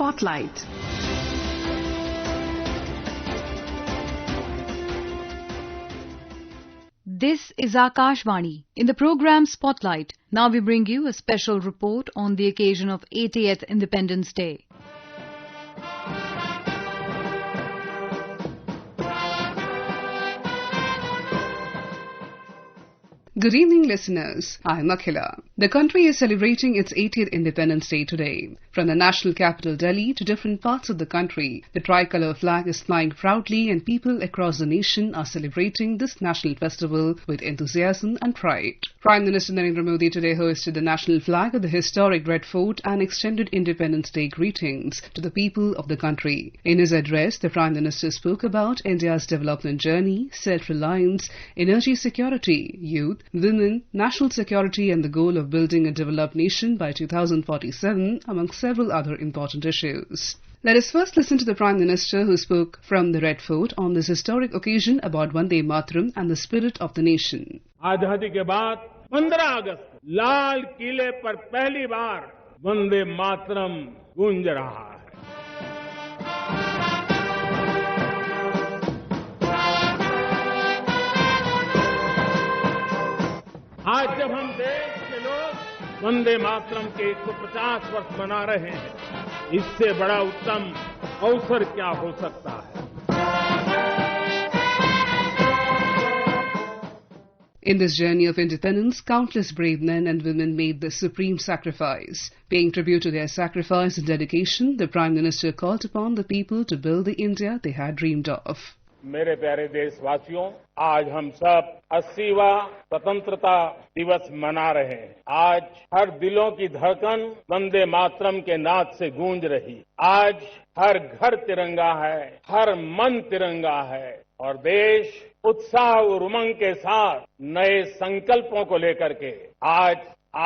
Spotlight. This is Akashvani. In the program Spotlight, now we bring you a special report on the occasion of 80th Independence Day. Good evening, listeners. I'm Akhila. The country is celebrating its 80th Independence Day today. From the national capital Delhi to different parts of the country, the tricolour flag is flying proudly and people across the nation are celebrating this national festival with enthusiasm and pride. Prime Minister Narendra Modi today hoisted the national flag at the historic Red Fort and extended Independence Day greetings to the people of the country. In his address, the Prime Minister spoke about India's development journey, self-reliance, energy security, youth, women, national security and the goal of building a developed nation by 2047, among several other important issues. Let us first listen to the Prime Minister who spoke from the Red Fort on this historic occasion about Vande Mataram and the spirit of the nation. आजादी के बाद 15 अगस्त लाल किले पर पहली बार वंदे मातरम गूंज रहा है। आज जब हम देश के लोग वंदे मातरम के 150 वर्ष मना रहे हैं, इससे बड़ा उत्तम अवसर क्या हो सकता है। In this journey of independence, countless brave men and women made the supreme sacrifice. Paying tribute to their sacrifice and dedication, the Prime Minister called upon the people to build the India they had dreamed of. मेरे प्यारे देशवासियों, आज हम सब 80वां स्वतंत्रता दिवस मना रहे हैं। आज हर दिलों की धड़कन वंदे मातरम के नाद से गूंज रही। आज हर घर तिरंगा है, हर मन तिरंगा है और देश उत्साह और उमंग के साथ नए संकल्पों को लेकर के आज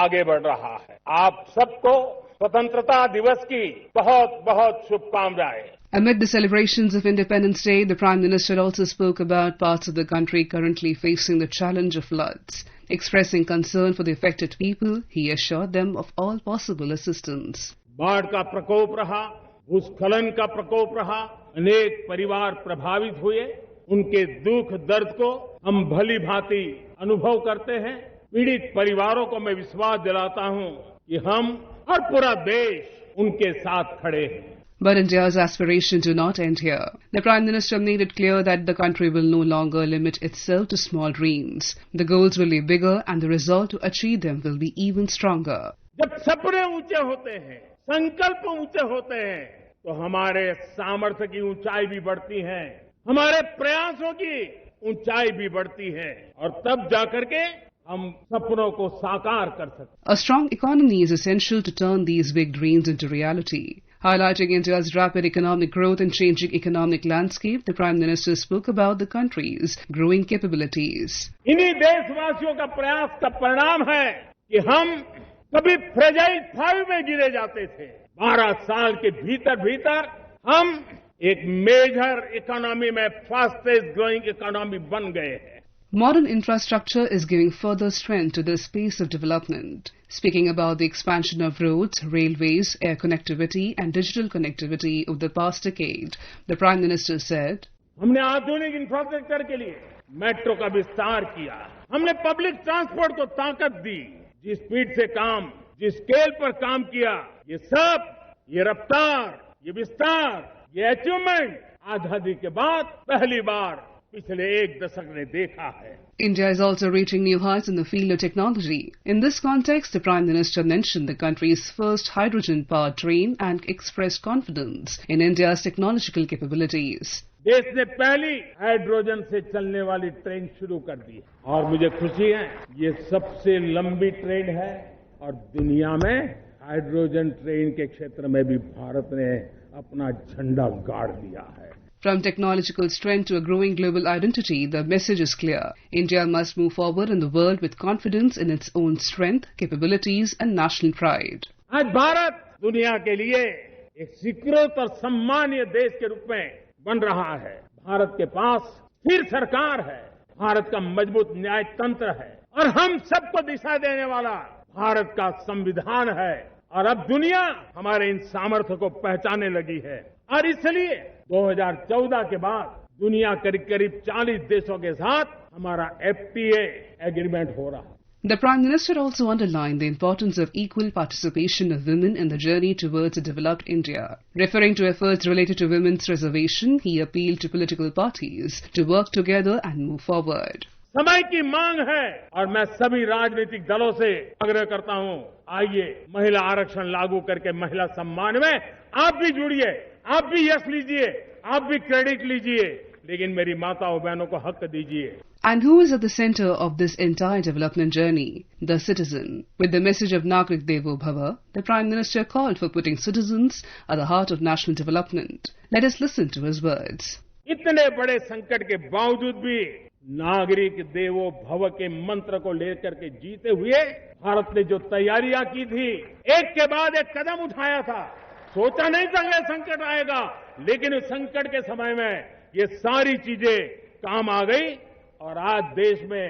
आगे बढ़ रहा है। आप सबको स्वतंत्रता दिवस की बहुत बहुत शुभकामनाएं। Amid the celebrations of Independence Day, the Prime Minister also spoke about parts of the country currently facing the challenge of floods. Expressing concern for the affected people, he assured them of all possible assistance. बाढ़ का प्रकोप रहा, भूस्खलन का प्रकोप रहा, अनेक परिवार प्रभावित हुए। उनके दुख दर्द को हम भली भांति अनुभव करते हैं। पीड़ित परिवारों को मैं विश्वास दिलाता हूं कि हम और पूरा देश उनके साथ खड़े हैं। But India's aspirations do not end here. The Prime Minister made it clear that the country will no longer limit itself to small dreams. The goals will be bigger and the resolve to achieve them will be even stronger. जब सपने ऊंचे होते हैं, संकल्प ऊंचे होते हैं, तो हमारे सामर्थ्य की ऊंचाई भी बढ़ती है, हमारे प्रयासों की ऊंचाई भी बढ़ती है और तब जाकर के हम सपनों को साकार कर सकते हैं। A strong economy is essential to turn these big dreams into reality. Highlighting India's rapid economic growth and changing economic landscape, the Prime Minister spoke about the country's growing capabilities. इन्हीं देशवासियों का प्रयास का परिणाम है कि हम कभी फ्रेजाइल 5 में गिरे जाते थे। 12 साल के भीतर भीतर हम एक मेजर इकोनॉमी में फास्टेस्ट ग्रोइंग इकोनॉमी बन गए हैं। Modern infrastructure is giving further strength to this pace of development. Speaking about the expansion of roads, railways, air connectivity and digital connectivity over the past decade, the Prime Minister said, हमने आधुनिक infrastructure के लिए metro का विस्तार किया। हमने public transport को ताकत दी। जिस स्पीड से काम, जिस स्केल पर काम किया, ये सब, ये रफ्तार, ये विस्तार, ये अचीवमेंट आजादी के बाद पहली बार पिछले 1 दशक ने देखा है। India is also reaching new heights in the field of technology. In this context, the Prime Minister mentioned the country's first hydrogen-powered train and expressed confidence in India's technological capabilities. देश ने पहली हाइड्रोजन से चलने वाली train शुरू कर दी और मुझे खुशी है, ये सबसे लंबी ट्रेन है और दुनिया में हाइड्रोजन ट्रेन के क्षेत्र में भी भारत ने अपना झंडा गाड़ दिया है। From technological strength to a growing global identity, the message is clear. India must move forward in the world with confidence in its own strength, capabilities and national pride. आज भारत दुनिया के लिए एक स्वीकृत और सम्मानीय देश के रूप में बन रहा है। भारत के पास स्थिर सरकार है, भारत का मजबूत न्याय तंत्र है और हम सबको दिशा देने वाला भारत का संविधान है और अब दुनिया हमारे इन सामर्थ्य को पहचानने लगी है और इसलिए 2014 के बाद दुनिया करीब 40 देशों के साथ हमारा FTA एग्रीमेंट हो रहा है. The Prime Minister also underlined the importance of equal participation of women in the journey towards a developed India. Referring to efforts related to women's reservation, he appealed to political parties to work together and move forward. समय की मांग है और मैं सभी राजनीतिक दलों से आग्रह करता हूं, आइए महिला आरक्षण लागू करके महिला सम्मान में आप भी जुड़िए, आप भी यश लीजिए, आप भी क्रेडिट लीजिए, लेकिन मेरी माताओं बहनों को हक दीजिए. And who is at the center of this entire development journey? The citizen. With the message of Nagrik Devo Bhava, the Prime Minister called for putting citizens at the heart of national development. Let us listen to his words. इतने बड़े संकट के बावजूद भी नागरिक देवो भव के मंत्र को लेकर के जीते हुए भारत ने जो तैयारियां की थी, एक के बाद एक कदम उठाया था. सोचा नहीं था यह संकट आएगा, लेकिन उस संकट के समय में ये सारी चीजें काम आ गई और आज देश में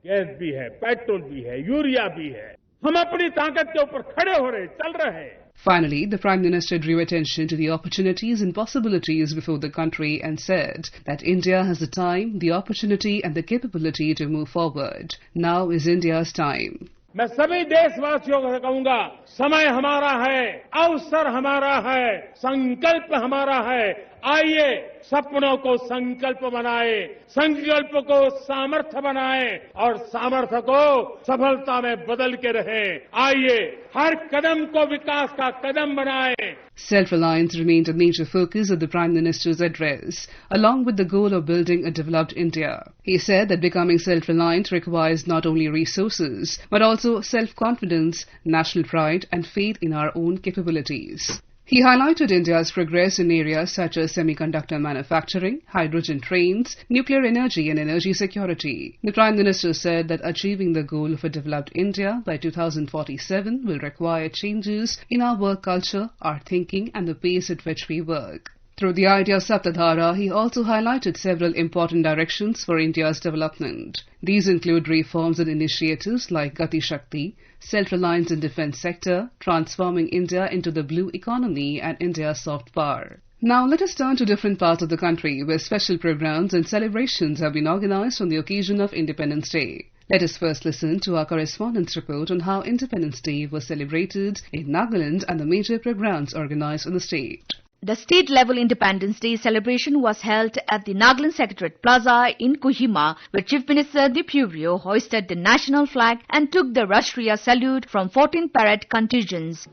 गैस भी है, पेट्रोल भी है, यूरिया भी है. हम अपनी ताकत के ऊपर खड़े हो रहे, चल रहे हैं. Finally, the Prime Minister drew attention to the opportunities and possibilities before the country and said that India has the time, the opportunity and the capability to move forward. Now is India's time. मैं सभी देशवासियों को कहूंगा, समय हमारा है, अवसर हमारा है, संकल्प हमारा है. आइए सपनों को संकल्प बनाए, संकल्प को सामर्थ्य बनाए और सामर्थ्य को सफलता में बदल के रहें. आइए हर कदम को विकास का कदम बनाए. Self-reliance remained a major focus of the Prime Minister's address, along with the goal of building a developed India. He said that becoming self-reliant requires not only resources, but also self-confidence, national pride and faith in our own capabilities. He highlighted India's progress in areas such as semiconductor manufacturing, hydrogen trains, nuclear energy and energy security. The Prime Minister said that achieving the goal of a developed India by 2047 will require changes in our work culture, our thinking and the pace at which we work. Through the idea of Saptadhara, he also highlighted several important directions for India's development. These include reforms and initiatives like Gati Shakti, self-reliance in defence sector, transforming India into the blue economy and India's soft power. Now let us turn to different parts of the country where special programs and celebrations have been organized on the occasion of Independence Day. Let us first listen to our correspondent's report on how Independence Day was celebrated in Nagaland and the major programs organized in the state. The state-level Independence Day celebration was held at the Nagaland Secretariat Plaza in Kohima, where Chief Minister Tripura hoisted the national flag and took the Rashtriya salute from 14 parade contingents.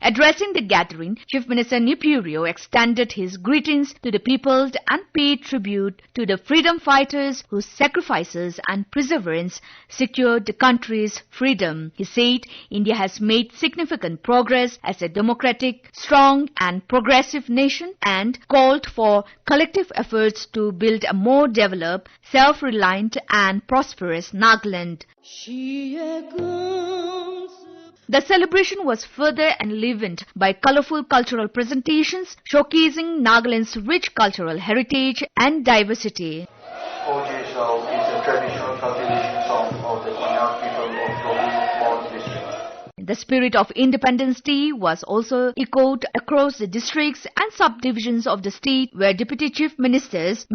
Addressing the gathering, Chief Minister Tripura extended his greetings to the people and paid tribute to the freedom fighters whose sacrifices and perseverance secured the country's freedom. He said India has made significant progress as a democratic, strong and progressive nation and called for collective efforts to build a more developed, self-reliant and prosperous Nagaland. The celebration was further enlivened by colorful cultural presentations showcasing Nagaland's rich cultural heritage and diversity. OJSO is a traditional cultivation song of the Punjab people of Province district. The spirit of Independence Day was also echoed across the districts and subdivisions of the state where Deputy Chief Ministers,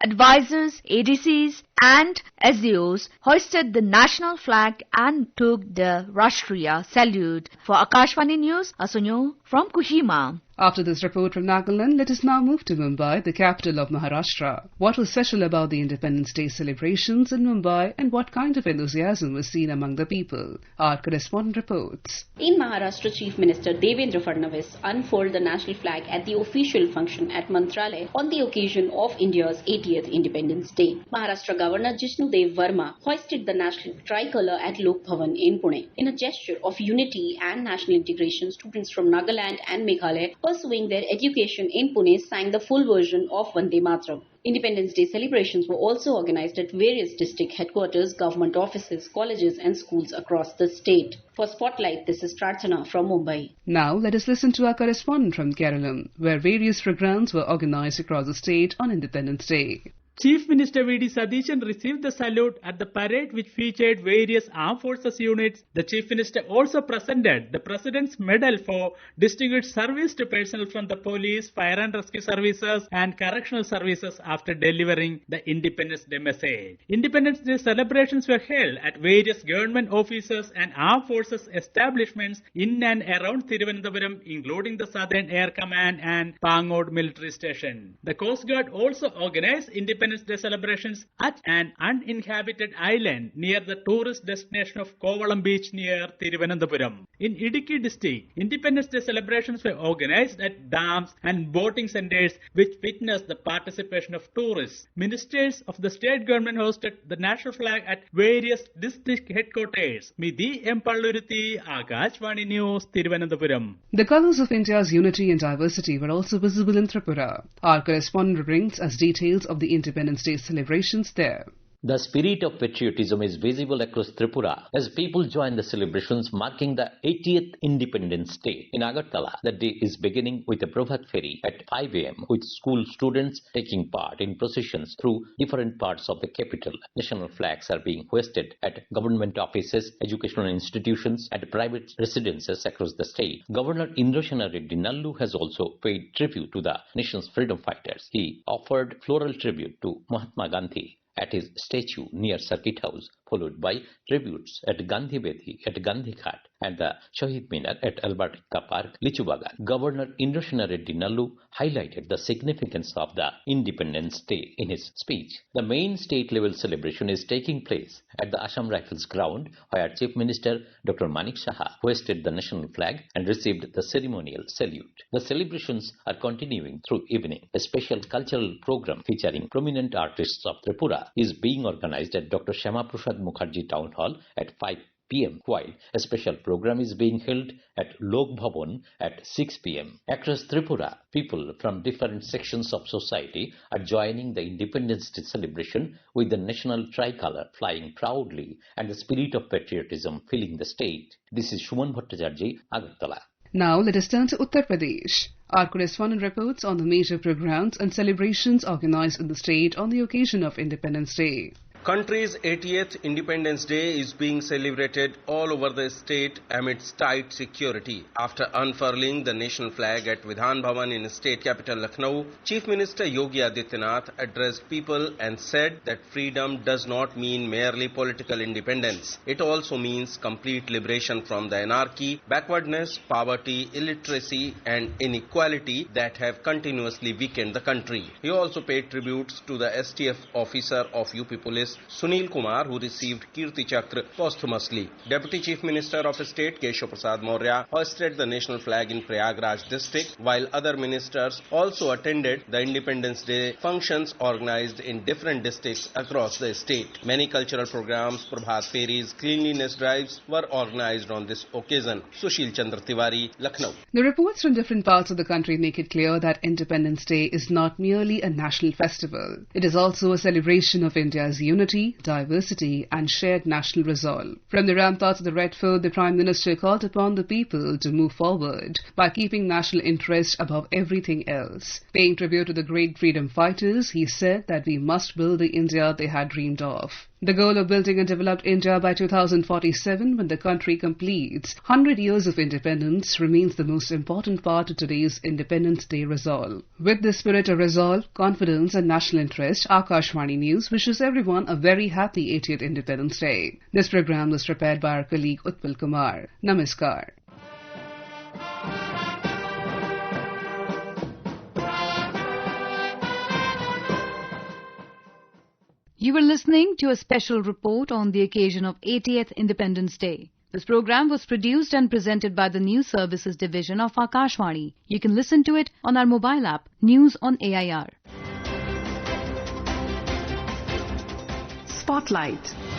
advisors, ADCs and SDOs hoisted the national flag and took the Rashtriya salute. For Akashvani News, Asunyo from Kohima. After this report from Nagaland, let us now move to Mumbai, the capital of Maharashtra. What was special about the Independence Day celebrations in Mumbai and what kind of enthusiasm was seen among the people? Our correspondent reports. In Maharashtra, Chief Minister Devendra Fadnavis unfurled the national flag at the official function at Mantralaya on the occasion of India's 80th Independence Day. Maharashtra Governor Jishnudev Verma hoisted the national tricolour at Lok Bhavan in Pune. In a gesture of unity and national integration, students from Nagaland and Meghalaya pursuing their education in Pune sang the full version of Vande Mataram. Independence Day celebrations were also organized at various district headquarters, government offices, colleges and schools across the state. For Spotlight, this is Prarthana from Mumbai. Now let us listen to our correspondent from Keralam, where various programs were organized across the state on Independence Day. Chief Minister V.D. Satheeshan received the salute at the parade which featured various armed forces units. The Chief Minister also presented the President's Medal for distinguished service to personnel from the police, fire and rescue services and correctional services after delivering the Independence Day message. Independence Day celebrations were held at various government offices and armed forces establishments in and around Thiruvananthapuram, including the Southern Air Command and Pangod Military Station. The Coast Guard also organized Independence Day celebrations at an uninhabited island near the tourist destination of Kovalam Beach near Thiruvananthapuram. In Idukki district, Independence Day celebrations were organized at dams and boating centers which witnessed the participation of tourists. Ministers of the state government hosted the national flag at various district headquarters. Midhi M. Palluruthi, Akashvani News, Thiruvananthapuram. The colours of India's unity and diversity were also visible in Tripura. Our correspondent brings us details of the Independence Day celebrations there. The spirit of patriotism is visible across Tripura as people join the celebrations marking the 80th Independence Day. In Agartala, the day is beginning with a Prabhat Ferry at 5 a.m. with school students taking part in processions through different parts of the capital. National flags are being hoisted at government offices, educational institutions and private residences across the state. Governor Indrasena Reddy Nallu has also paid tribute to the nation's freedom fighters. He offered floral tribute to Mahatma Gandhi at his statue near Circuit House, followed by tributes at Gandhi Bedi, at Gandhi Ghat, and the Shahid Minar at Albertica Park, Lichubagan. Governor Indrasena Reddy Nallu highlighted the significance of the Independence Day in his speech. The main state-level celebration is taking place at the Assam Rifles ground, where Chief Minister Dr. Manik Saha hoisted the national flag and received the ceremonial salute. The celebrations are continuing through evening. A special cultural program featuring prominent artists of Tripura is being organized at Dr. Shyama Prasad Mukherjee Town Hall at 5 p.m. while a special program is being held at Lok Bhavan at 6 p.m. Across Tripura, people from different sections of society are joining the Independence Day celebration with the national tricolour flying proudly and the spirit of patriotism filling the state. This is Shuman Bhattacharjee, Agartala. Now let us turn to Uttar Pradesh. Our correspondent reports on the major programs and celebrations organized in the state on the occasion of Independence Day. Country's 80th Independence Day is being celebrated all over the state amidst tight security. After unfurling the national flag at Vidhan Bhavan in state capital Lucknow, Chief Minister Yogi Adityanath addressed people and said that freedom does not mean merely political independence. It also means complete liberation from the anarchy, backwardness, poverty, illiteracy and inequality that have continuously weakened the country. He also paid tributes to the STF officer of UP Police Sunil Kumar, who received Kirti Chakra posthumously. Deputy Chief Minister of State Keshav Prasad Maurya hoisted the national flag in Prayagraj district, while other ministers also attended the Independence Day functions organized in different districts across the state. Many cultural programs, Prabhat Ferries, cleanliness drives were organized on this occasion. Sushil Chandra Tiwari, Lucknow. The reports from different parts of the country make it clear that Independence Day is not merely a national festival. It is also a celebration of India's unity, diversity and shared national resolve. From the ramparts of the Red Fort, the Prime Minister called upon the people to move forward by keeping national interest above everything else. Paying tribute to the great freedom fighters, he said that we must build the India they had dreamed of. The goal of building a developed India by 2047, when the country completes 100 years of independence, remains the most important part of today's Independence Day resolve. With this spirit of resolve, confidence and national interest, Akashvani News wishes everyone a very happy 80th Independence Day. This program was prepared by our colleague Utpal Kumar. Namaskar. You were listening to a special report on the occasion of 80th Independence Day. This program was produced and presented by the News Services Division of Akashvani. You can listen to it on our mobile app, News on AIR. Spotlight.